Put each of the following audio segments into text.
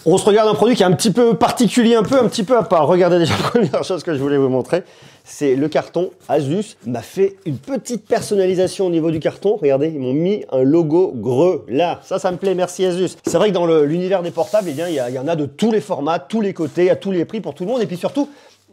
On se regarde un produit qui est un petit peu particulier, un petit peu à part. Regardez déjà la première chose que je voulais vous montrer. C'est le carton. Asus m'a fait une petite personnalisation au niveau du carton. Regardez, ils m'ont mis un logo Greux là. Ça me plaît, merci Asus. C'est vrai que dans l'univers des portables, eh bien, il y en a de tous les formats, tous les côtés, à tous les prix pour tout le monde. Et puis surtout,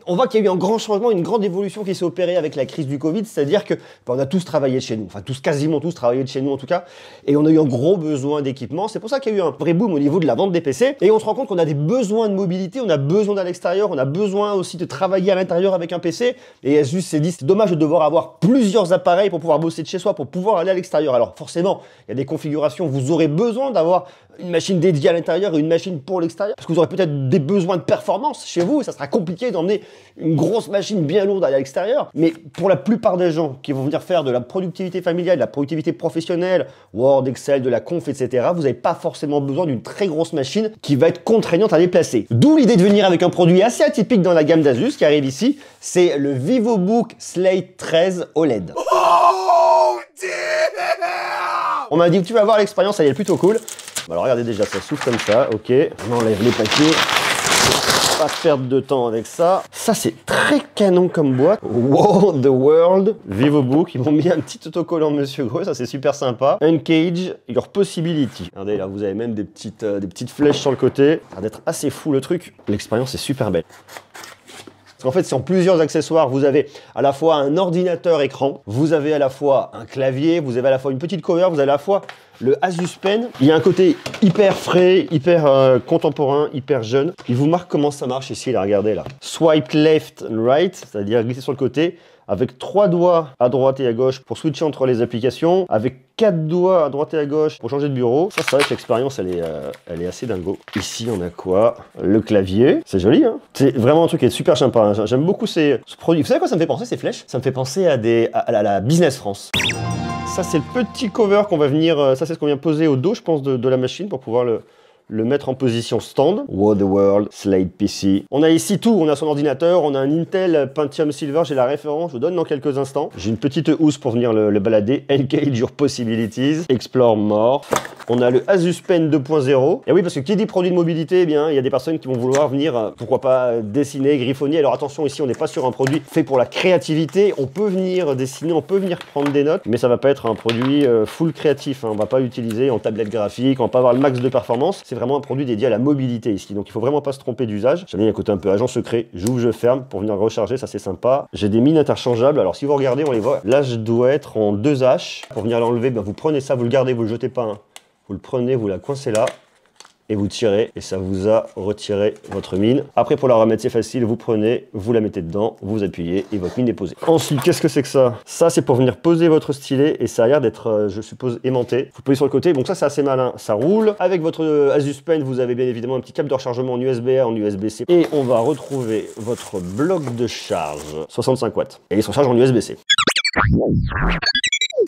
on voit qu'il y a eu un grand changement, une grande évolution qui s'est opérée avec la crise du Covid, c'est-à-dire que on a tous travaillé de chez nous, enfin tous, quasiment tous travaillé de chez nous en tout cas, et on a eu un gros besoin d'équipement. C'est pour ça qu'il y a eu un vrai boom au niveau de la vente des PC, et on se rend compte qu'on a des besoins de mobilité, on a besoin d'aller à l'extérieur, on a besoin aussi de travailler à l'intérieur avec un PC, et Asus s'est dit c'est dommage de devoir avoir plusieurs appareils pour pouvoir bosser de chez soi, pour pouvoir aller à l'extérieur. Alors forcément, il y a des configurations, vous aurez besoin d'avoir une machine dédiée à l'intérieur et une machine pour l'extérieur, parce que vous aurez peut-être des besoins de performance chez vous, et ça sera compliqué d'emmener une grosse machine bien lourde à l'extérieur. Mais pour la plupart des gens qui vont venir faire de la productivité familiale, de la productivité professionnelle, Word, Excel, de la conf, etc., vous n'avez pas forcément besoin d'une très grosse machine qui va être contraignante à déplacer. D'où l'idée de venir avec un produit assez atypique dans la gamme d'Asus qui arrive ici, c'est le VivoBook Slate 13 OLED. Oh, on m'a dit que tu vas voir l'expérience, elle est plutôt cool. Alors regardez déjà, ça s'ouvre comme ça, ok. On enlève les papiers. Pas perdre de temps avec ça. Ça, c'est très canon comme boîte. Wow, the world. VivoBook. Ils m'ont mis un petit autocollant Monsieur Greux. Ça, c'est super sympa. Uncage your possibility. Regardez, là, vous avez même des petites flèches sur le côté. Ça a l'air d'être assez fou le truc. L'expérience est super belle. Parce qu'en fait, sur plusieurs accessoires, vous avez à la fois un ordinateur écran, vous avez à la fois un clavier, vous avez à la fois une petite cover, vous avez à la fois le Asus Pen. Il y a un côté hyper frais, hyper contemporain, hyper jeune. Il vous marque comment ça marche ici, là, regardez là. Swipe left and right, c'est-à-dire glisser sur le côté, avec 3 doigts à droite et à gauche pour switcher entre les applications, avec 4 doigts à droite et à gauche pour changer de bureau. Ça, c'est vrai que l'expérience, elle est assez dingo. Ici, on a quoi? Le clavier. C'est joli, hein? C'est vraiment un truc qui est super sympa, hein. J'aime beaucoup ce produit. Vous savez quoi ça me fait penser, ces flèches? Ça me fait penser à la Business France. Ça, c'est le petit cover qu'on va venir... Ça, c'est ce qu'on vient poser au dos, je pense, de la machine pour pouvoir le mettre en position stand. Wow, the world, Slate PC. On a ici tout, on a son ordinateur, on a un Intel Pentium Silver, j'ai la référence, je vous donne dans quelques instants. J'ai une petite housse pour venir le balader. Engage your possibilities, explore more. On a le Asus Pen 2.0. Et oui, parce que qui dit produit de mobilité, eh bien, il y a des personnes qui vont vouloir venir, pourquoi pas, dessiner, griffonner. Alors attention, ici, on n'est pas sur un produit fait pour la créativité. On peut venir dessiner, on peut venir prendre des notes, mais ça va pas être un produit full créatif, hein. On va pas l'utiliser en tablette graphique, on va pas avoir le max de performance. C'est vraiment un produit dédié à la mobilité ici. Donc il faut vraiment pas se tromper d'usage. J'en ai un côté un peu agent secret. J'ouvre, je ferme pour venir recharger, ça c'est sympa. J'ai des mines interchangeables. Alors si vous regardez, on les voit. Là, je dois être en 2H. Pour venir l'enlever, ben, vous prenez ça, vous le gardez, vous le jetez pas, hein. Vous le prenez, vous la coincez là, et vous tirez, et ça vous a retiré votre mine. Après, pour la remettre, c'est facile, vous prenez, vous la mettez dedans, vous appuyez, et votre mine est posée. Ensuite, qu'est-ce que c'est que ça? Ça, c'est pour venir poser votre stylet, et ça a l'air d'être, je suppose, aimanté. Vous posez sur le côté, donc ça, c'est assez malin. Ça roule. Avec votre Asus Pen, vous avez bien évidemment un petit câble de rechargement en USB-A, en USB-C. Et on va retrouver votre bloc de charge, 65 watts. Et il se recharge en USB-C.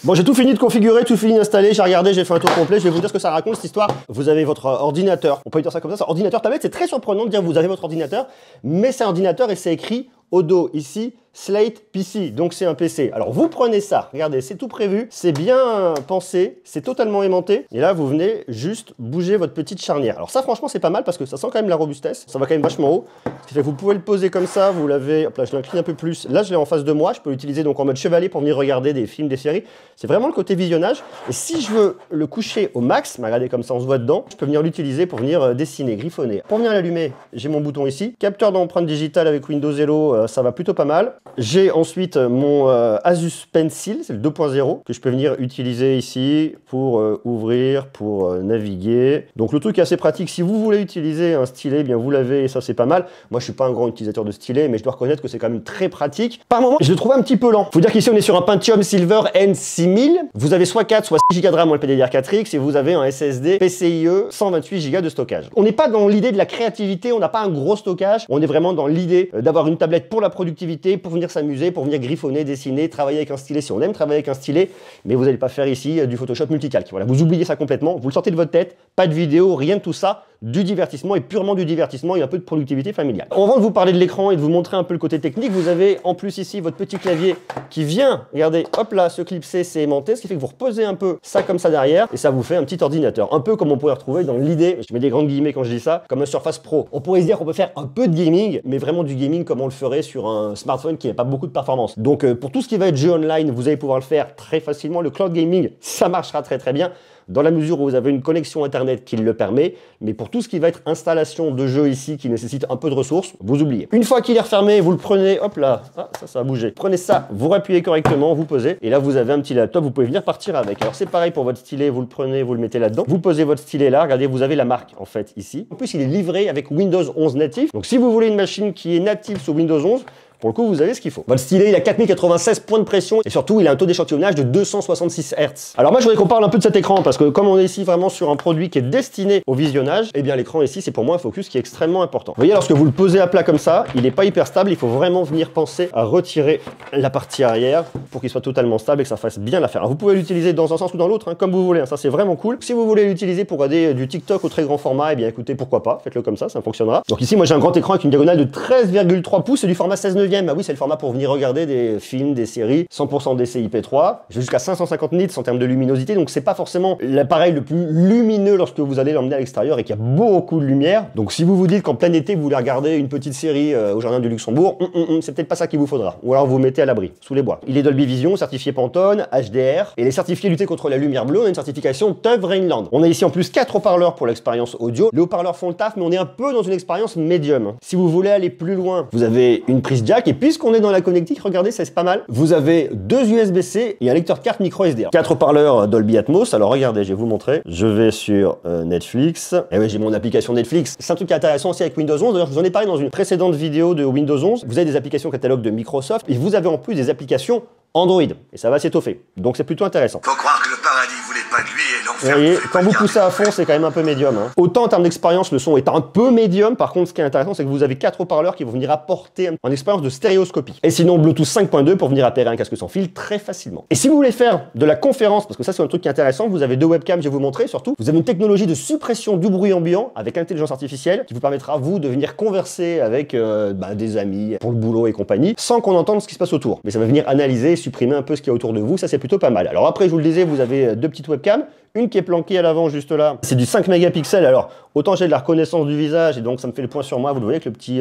Bon, j'ai tout fini de configurer, tout fini d'installer, j'ai regardé, j'ai fait un tour complet, je vais vous dire ce que ça raconte cette histoire. Vous avez votre ordinateur, on peut dire ça comme ça, ordinateur tablette, c'est très surprenant de dire vous avez votre ordinateur, mais c'est un ordinateur et c'est écrit au dos ici, Slate PC, donc c'est un PC. Alors vous prenez ça, regardez, c'est tout prévu, c'est bien pensé, c'est totalement aimanté, et là vous venez juste bouger votre petite charnière. Alors ça franchement c'est pas mal parce que ça sent quand même la robustesse, ça va quand même vachement haut, ce qui fait que vous pouvez le poser comme ça, vous l'avez, hop là je l'incline un peu plus, là je l'ai en face de moi, je peux l'utiliser donc en mode chevalier pour venir regarder des films, des séries, c'est vraiment le côté visionnage, et si je veux le coucher au max, regardez comme ça on se voit dedans, je peux venir l'utiliser pour venir dessiner, griffonner. Pour venir l'allumer, j'ai mon bouton ici, capteur d'empreinte digitale avec Windows Hello, ça va plutôt pas mal. J'ai ensuite mon Asus Pencil, c'est le 2.0, que je peux venir utiliser ici pour ouvrir, pour naviguer. Donc le truc est assez pratique, si vous voulez utiliser un stylet, eh bien vous l'avez et ça c'est pas mal. Moi je suis pas un grand utilisateur de stylet, mais je dois reconnaître que c'est quand même très pratique. Par moment, je le trouve un petit peu lent. Faut dire qu'ici on est sur un Pentium Silver N6000. Vous avez soit 4, soit 6 Go de RAM, le PDDR4X, et vous avez un SSD PCIe 128 Go de stockage. On n'est pas dans l'idée de la créativité, on n'a pas un gros stockage, on est vraiment dans l'idée d'avoir une tablette pour la productivité, pour venir s'amuser, pour venir griffonner, dessiner, travailler avec un stylet si on aime travailler avec un stylet, mais vous n'allez pas faire ici du Photoshop multicalque. Voilà, vous oubliez ça complètement, vous le sortez de votre tête, pas de vidéo, rien de tout ça, du divertissement et purement du divertissement et un peu de productivité familiale. Avant de vous parler de l'écran et de vous montrer un peu le côté technique, vous avez en plus ici votre petit clavier qui vient, regardez, hop là, se clipser, c'est aimanté, ce qui fait que vous reposez un peu ça comme ça derrière et ça vous fait un petit ordinateur. Un peu comme on pourrait retrouver dans l'idée, je mets des grandes guillemets quand je dis ça, comme un Surface Pro. On pourrait se dire qu'on peut faire un peu de gaming, mais vraiment du gaming comme on le ferait sur un smartphone qui n'a pas beaucoup de performance. Donc pour tout ce qui va être jeu online, vous allez pouvoir le faire très facilement. Le cloud gaming, ça marchera très très bien, dans la mesure où vous avez une connexion internet qui le permet, mais pour tout ce qui va être installation de jeu ici qui nécessite un peu de ressources, vous oubliez. Une fois qu'il est refermé, vous le prenez, hop là, ah, ça a bougé. Prenez ça, vous rappuyez correctement, vous posez, et là vous avez un petit laptop, vous pouvez venir partir avec. Alors c'est pareil pour votre stylet, vous le prenez, vous le mettez là-dedans, vous posez votre stylet là, regardez, vous avez la marque en fait ici. En plus il est livré avec Windows 11 natif, donc si vous voulez une machine qui est native sous Windows 11, pour le coup, vous avez ce qu'il faut. Votre stylet, il a 4096 points de pression et surtout, il a un taux d'échantillonnage de 266 Hz. Alors moi, je voudrais qu'on parle un peu de cet écran parce que comme on est ici vraiment sur un produit qui est destiné au visionnage, eh bien l'écran ici, c'est pour moi un focus qui est extrêmement important. Vous voyez, lorsque vous le posez à plat comme ça, il n'est pas hyper stable. Il faut vraiment venir penser à retirer la partie arrière pour qu'il soit totalement stable et que ça fasse bien l'affaire. Vous pouvez l'utiliser dans un sens ou dans l'autre, hein, comme vous voulez. Hein, ça, c'est vraiment cool. Si vous voulez l'utiliser pour regarder du TikTok au très grand format, eh bien écoutez, pourquoi pas, faites-le comme ça fonctionnera. Donc ici, moi, j'ai un grand écran avec une diagonale de 13,3 pouces et du format 16/9. Ah oui, c'est le format pour venir regarder des films, des séries, 100% DCI-P3, jusqu'à 550 nits en termes de luminosité, donc c'est pas forcément l'appareil le plus lumineux lorsque vous allez l'emmener à l'extérieur et qu'il y a beaucoup de lumière. Donc si vous vous dites qu'en plein été vous voulez regarder une petite série au jardin du Luxembourg, c'est peut-être pas ça qu'il vous faudra. Ou alors vous mettez à l'abri, sous les bois. Il est Dolby Vision, certifié Pantone, HDR, et les certifiés lutter contre la lumière bleue, on a une certification TÜV Rheinland. On a ici en plus 4 haut-parleurs pour l'expérience audio. Les haut-parleurs font le taf, mais on est un peu dans une expérience médium. Si vous voulez aller plus loin, vous avez une prise jack, et puisqu'on est dans la connectique, regardez, ça c'est pas mal. Vous avez 2 USB-C et un lecteur de carte micro SD. 4 haut-parleurs Dolby Atmos. Alors regardez, je vais vous montrer. Je vais sur Netflix. Et oui, j'ai mon application Netflix. C'est un truc qui est intéressant aussi avec Windows 11. D'ailleurs, je vous en ai parlé dans une précédente vidéo de Windows 11. Vous avez des applications catalogue de Microsoft et vous avez en plus des applications Android. Et ça va s'étoffer. Donc c'est plutôt intéressant. Faut croire que le paradis voulait pas de lui et l'enfer. Vous voyez, quand vous poussez à fond, c'est quand même un peu médium. Hein. Autant en termes d'expérience, le son est un peu médium. Par contre, ce qui est intéressant, c'est que vous avez 4 haut-parleurs qui vont venir apporter une expérience de stéréoscopie. Et sinon, Bluetooth 5.2 pour venir appairer un casque sans fil très facilement. Et si vous voulez faire de la conférence, parce que ça c'est un truc qui est intéressant, vous avez 2 webcams, je vais vous montrer surtout. Vous avez une technologie de suppression du bruit ambiant avec intelligence artificielle qui vous permettra, vous, de venir converser avec des amis pour le boulot et compagnie, sans qu'on entende ce qui se passe autour. Mais ça va venir analyser et supprimer un peu ce qu'il y a autour de vous, ça c'est plutôt pas mal. Alors après, je vous le disais, vous avez 2 petites webcams, une qui est planquée à l'avant juste là, c'est du 5 mégapixels. Alors autant j'ai de la reconnaissance du visage et donc ça me fait le point sur moi, vous le voyez avec le petit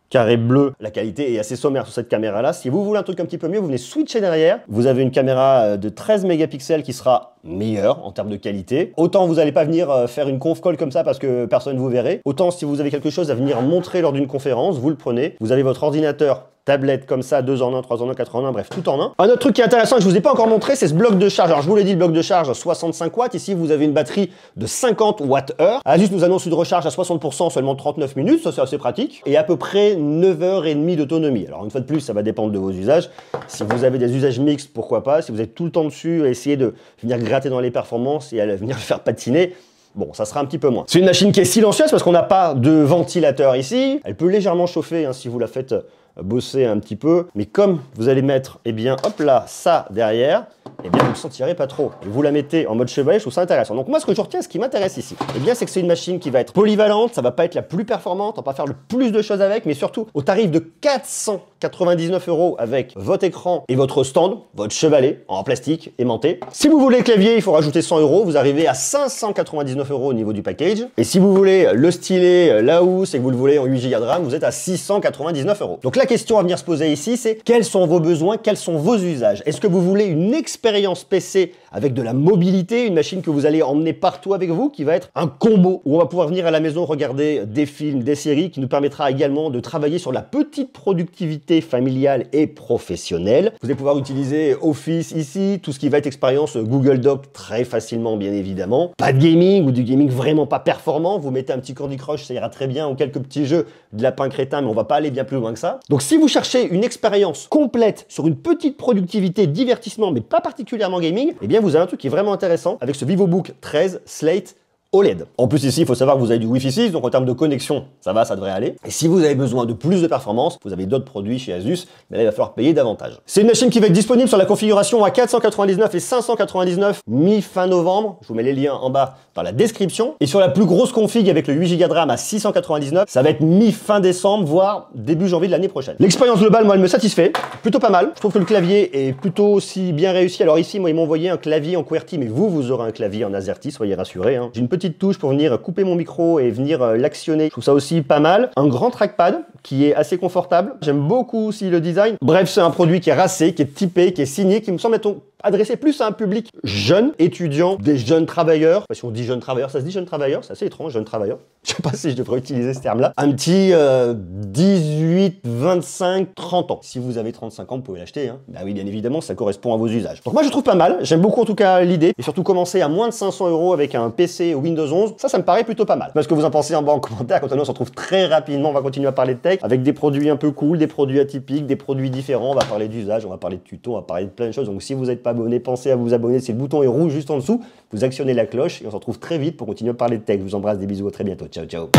carré bleu. La qualité est assez sommaire sur cette caméra là. Si vous voulez un truc un petit peu mieux, vous venez switcher derrière. Vous avez une caméra de 13 mégapixels qui sera meilleure en termes de qualité. Autant vous n'allez pas venir faire une conf call comme ça parce que personne ne vous verrait. Autant si vous avez quelque chose à venir montrer lors d'une conférence, vous le prenez. Vous avez votre ordinateur, tablette comme ça, 2 en 1, 3 en 1, 4 en 1, bref, tout en un. Un autre truc qui est intéressant et que je vous ai pas encore montré, c'est ce bloc de charge. Alors je vous l'ai dit, le bloc de charge 65 watts. Ici, vous avez une batterie de 50 Wh. Asus nous annonce une recharge à 60% seulement 39 minutes, ça c'est assez pratique. Et à peu près 9h30 d'autonomie. Alors une fois de plus, ça va dépendre de vos usages. Si vous avez des usages mixtes, pourquoi pas. Si vous êtes tout le temps dessus, essayez de venir gratter dans les performances et à venir le faire patiner. Bon, ça sera un petit peu moins. C'est une machine qui est silencieuse parce qu'on n'a pas de ventilateur ici. Elle peut légèrement chauffer si vous la faites bosser un petit peu. Mais comme vous allez mettre, eh bien, hop là, ça derrière, eh bien, vous ne le sentirez pas trop. Et vous la mettez en mode chevalet, je trouve ça intéressant. Donc moi, ce que je retiens, ce qui m'intéresse ici, eh bien, c'est que c'est une machine qui va être polyvalente, ça va pas être la plus performante, on va pas faire le plus de choses avec, mais surtout au tarif de 499 € avec votre écran et votre stand, votre chevalet en plastique aimanté. Si vous voulez le clavier, il faut rajouter 100 €, vous arrivez à 599 € au niveau du package. Et si vous voulez le stylet, la housse et que vous le voulez en 8 Go de RAM, vous êtes à 699 €. Donc la question à venir se poser ici, c'est quels sont vos besoins, quels sont vos usages? Est-ce que vous voulez une expérience PC avec de la mobilité, une machine que vous allez emmener partout avec vous, qui va être un combo où on va pouvoir venir à la maison regarder des films, des séries, qui nous permettra également de travailler sur la petite productivité familiale et professionnelle. Vous allez pouvoir utiliser Office ici, tout ce qui va être expérience Google Doc très facilement bien évidemment. Pas de gaming ou du gaming vraiment pas performant, vous mettez un petit Candy Crush, ça ira très bien, ou quelques petits jeux de lapin crétin, mais on va pas aller bien plus loin que ça. Donc si vous cherchez une expérience complète sur une petite productivité, divertissement, mais pas particulièrement gaming, eh bien vous avez un truc qui est vraiment intéressant avec ce VivoBook 13 Slate OLED. En plus ici, il faut savoir que vous avez du Wi-Fi 6, donc en termes de connexion, ça va, ça devrait aller. Et si vous avez besoin de plus de performance, vous avez d'autres produits chez Asus, mais là il va falloir payer davantage. C'est une machine qui va être disponible sur la configuration à 499 et 599 mi-fin novembre. Je vous mets les liens en bas dans la description. Et sur la plus grosse config avec le 8 Go de RAM à 699, ça va être mi-fin décembre, voire début janvier de l'année prochaine. L'expérience globale, moi, elle me satisfait. Plutôt pas mal. Je trouve que le clavier est plutôt aussi bien réussi. Alors ici, moi, ils m'ont envoyé un clavier en QWERTY, mais vous aurez un clavier en AZERTY, soyez rassurés. Hein. J'ai une petite touche pour venir couper mon micro et venir l'actionner. Je trouve ça aussi pas mal. Un grand trackpad qui est assez confortable. J'aime beaucoup aussi le design. Bref, c'est un produit qui est racé, qui est typé, qui est signé, qui me semble être adressé plus à un public jeune, étudiant, des jeunes travailleurs. Si on dit jeunes travailleurs, ça se dit jeunes travailleurs, c'est assez étrange, jeunes travailleurs. Je sais pas si je devrais utiliser ce terme-là. Un petit 18, 25, 30 ans. Si vous avez 35 ans, vous pouvez l'acheter. Hein. Bah oui, bien évidemment, ça correspond à vos usages. Donc moi, je trouve pas mal. J'aime beaucoup en tout cas l'idée. Et surtout commencer à moins de 500 € avec un PC Windows 11. Ça me paraît plutôt pas mal. Parce que vous en pensez en bas en commentaire. Quand on se retrouve très rapidement, on va continuer à parler de tech avec des produits un peu cool, des produits atypiques, des produits différents. On va parler d'usage, on va parler de tuto, on va parler de plein de choses. Donc si vous n'êtes pas abonné, pensez à vous abonner. C'est le bouton est rouge juste en dessous. Vous actionnez la cloche et on se retrouve très vite pour continuer à parler de tech. Je vous embrasse, des bisous, à très bientôt. Ciao, ciao.